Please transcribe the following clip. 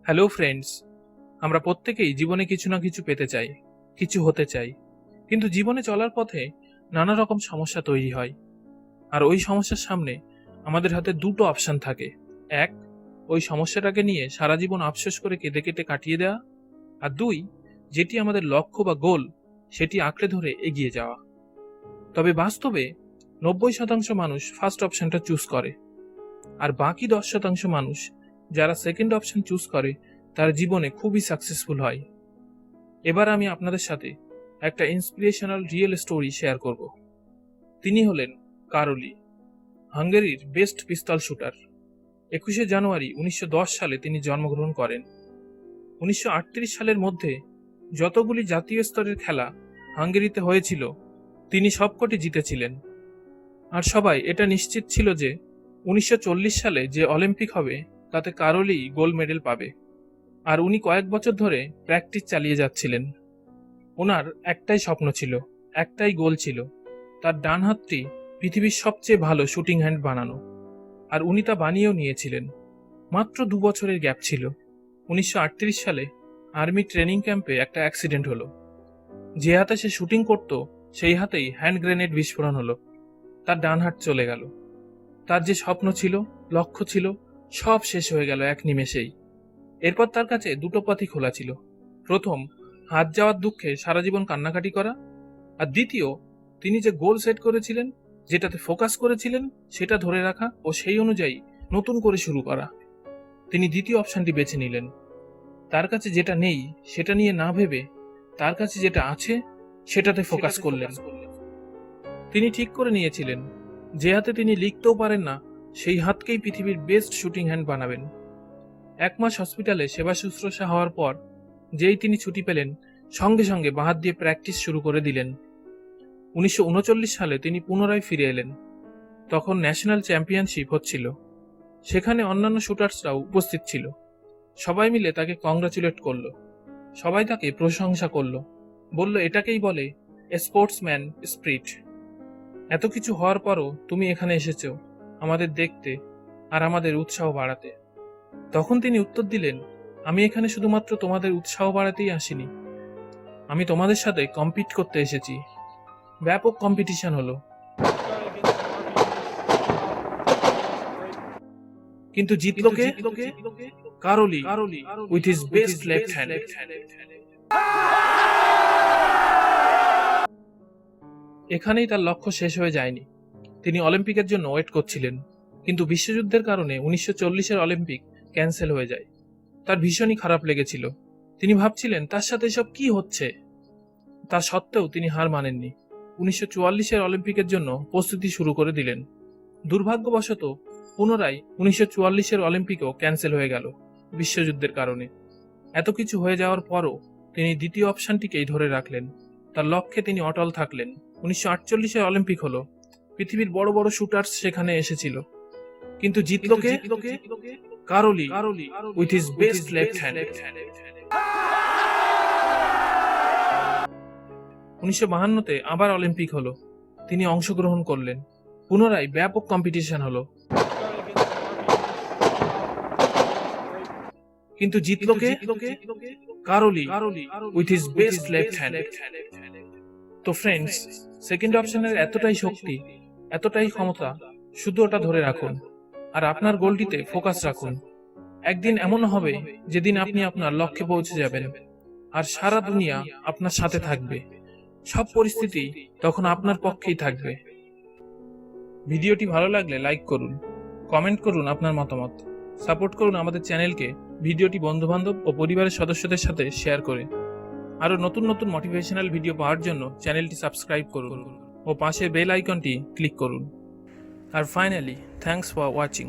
Hello friends, আমরা প্রত্যেকেই জীবনে কিছু না কিছু পেতে চাই, কিছু হতে চাই। কিন্তু জীবনে চলার পথে নানা রকম সমস্যা তৈরি হয়। আর ওই সমস্যার সামনে আমাদের হাতে দুটো অপশন থাকে। এক, ওই সমস্যাটাকে নিয়ে সারা জীবন আফসোস করে কেঁদে কেটে কাটিয়ে দেওয়া। আর দুই, যেটি আমাদের লক্ষ্য বা গোল সেটি আঁকড়ে ধরে এগিয়ে যাওয়া। তবে বাস্তবে 90% মানুষ ফার্স্ট অপশনটা চুজ করে, আর বাকি 10% মানুষ যারা সেকেন্ড অপশন চুজ করে তার জীবনে খুবই সাকসেসফুল হয়। এবার আমি আপনাদের সাথে একটা ইন্সপিরেশনাল রিয়েল স্টোরি শেয়ার করব। তিনি হলেন কারোলি, হাঙ্গেরির বেস্ট পিস্তল শুটার। 21শে জানুয়ারি 1910 সালে তিনি জন্মগ্রহণ করেন। 1938 সালের মধ্যে যতগুলি জাতীয় স্তরের খেলা হাঙ্গেরিতে হয়েছিল তিনি সবকটি জিতেছিলেন। আর সবাই এটা নিশ্চিত ছিল যে 1940 সালে যে অলিম্পিক হবে তাতে কারোলি গোল্ড মেডেল পাবে। আর উনি কয়েক বছর ধরে প্র্যাকটিস চালিয়ে যাচ্ছিলেন। ওনার একটাই স্বপ্ন ছিল, একটাই গোল ছিল, তার ডান হাতটি পৃথিবীর সবচেয়ে ভালো শুটিং হ্যান্ড বানানো। আর উনি তা বানিয়েও নিয়েছিলেন। মাত্র 2 বছরের গ্যাপ ছিল। 1938 সালে আর্মি ট্রেনিং ক্যাম্পে একটা অ্যাক্সিডেন্ট হলো। যে হাতে সে শুটিং করত সেই হাতেই হ্যান্ড গ্রেনেড বিস্ফোরণ হলো। তার ডান হাত চলে গেল। তার যে স্বপ্ন ছিল, লক্ষ্য ছিল, সব শেষ হয়ে গেল এক নিমেষেই। এরপর তার কাছে দুটো পথই খোলা ছিল। প্রথম, হাত যাওয়ার দুঃখে সারা জীবন কান্নাকাটি করা। আর দ্বিতীয়, তিনি যে গোল সেট করেছিলেন, যেটাতে ফোকাস করেছিলেন, সেটা ধরে রাখা ও সেই অনুযায়ী নতুন করে শুরু করা। তিনি দ্বিতীয় অপশনটি বেছে নিলেন। তার কাছে যেটা নেই সেটা নিয়ে না ভেবে তার কাছে যেটা আছে সেটাতে ফোকাস করলেন। তিনি ঠিক করে নিয়েছিলেন যে হাতে তিনি লিখতেও পারেন না সেই হাতকেই পৃথিবীর বেস্ট শুটিং হ্যান্ড বানাবেন। 1 মাস হসপিটালে সেবা শুশ্রূষা হওয়ার পর যেই তিনি ছুটি পেলেন, সঙ্গে সঙ্গে বাঁ হাত দিয়ে প্র্যাকটিস শুরু করে দিলেন। 1939 সালে তিনি পুনরায় ফিরে এলেন। তখন ন্যাশনাল চ্যাম্পিয়নশিপ হচ্ছিল। সেখানে অন্যান্য শুটার্সরাও উপস্থিত ছিল। সবাই মিলে তাকে কংগ্রাচুলেট করল। সবাই তাকে প্রশংসা করল, বলল এটাকেই বলে এ স্পোর্টসম্যান স্পিরিট। এত কিছু হওয়ার পরও তুমি এখানে এসেছো আমাদের দেখতে আর আমাদের উৎসাহ বাড়াতে। তখন তিনি উত্তর দিলেন, আমি এখানে শুধুমাত্র তোমাদের উৎসাহ বাড়াতেই আসিনি, আমি তোমাদের সাথে কম্পিট করতে এসেছি। ব্যাপক কম্পিটিশন হলো, কিন্তু জিতলো কে? Karoly with his best left hand. এখানেই তার লক্ষ্য শেষ হয়ে যায়নি। তিনি অলিম্পিকের জন্য ওয়েট করছিলেন, কিন্তু বিশ্বযুদ্ধের কারণে 1940-এর অলিম্পিক ক্যান্সেল হয়ে যায়। তার ভীষণই খারাপ লেগেছিল। তিনি ভাবছিলেন তার সাথে এসব কি হচ্ছে। তা সত্ত্বেও তিনি হার মানেননি। 1944-এর অলিম্পিকের জন্য প্রস্তুতি শুরু করে দিলেন। দুর্ভাগ্যবশত পুনরায় 1944-এর অলিম্পিকও ক্যান্সেল হয়ে গেল বিশ্বযুদ্ধের কারণে। এত কিছু হয়ে যাওয়ার পরও তিনি দ্বিতীয় অপশনটিকেই ধরে রাখলেন। তার লক্ষ্যে তিনি অটল থাকলেন। 1948-এর অলিম্পিক হলো। পৃথিবীর বড় বড় শুটার্স সেখানে এসেছিল, কিন্তু জিতলো কে? Karoly with his best left hand. 1952-তে আবার অলিম্পিক হলো। তিনি অংশগ্রহণ করলেন। পুনরায় ব্যাপক কম্পিটিশন হলো, কিন্তু জিতলো কে? Karoly with his best left hand. তো ফ্রেন্ডস, সেকেন্ড অপশনের এতটাই শক্তি, এতটাই ক্ষমতা, শুধু ওটা ধরে রাখুন আর আপনার গোলটিতে ফোকাস রাখুন। একদিন এমন হবে যেদিন আপনি আপনার লক্ষ্যে পৌঁছে যাবেন আর সারা দুনিয়া আপনার সাথে থাকবে। সব পরিস্থিতি তখন আপনার পক্ষেই থাকবে। ভিডিওটি ভালো লাগলে লাইক করুন, কমেন্ট করুন আপনার মতামত, সাপোর্ট করুন আমাদের চ্যানেলকে। ভিডিওটি বন্ধুবান্ধব ও পরিবারের সদস্যদের সাথে শেয়ার করে আরও নতুন নতুন মোটিভেশনাল ভিডিও পাওয়ার জন্য চ্যানেলটি সাবস্ক্রাইব করুন ও পাশে বেল আইকনটি ক্লিক করুন। আর ফাইনালি, থ্যাঙ্কস ফর ওয়াচিং।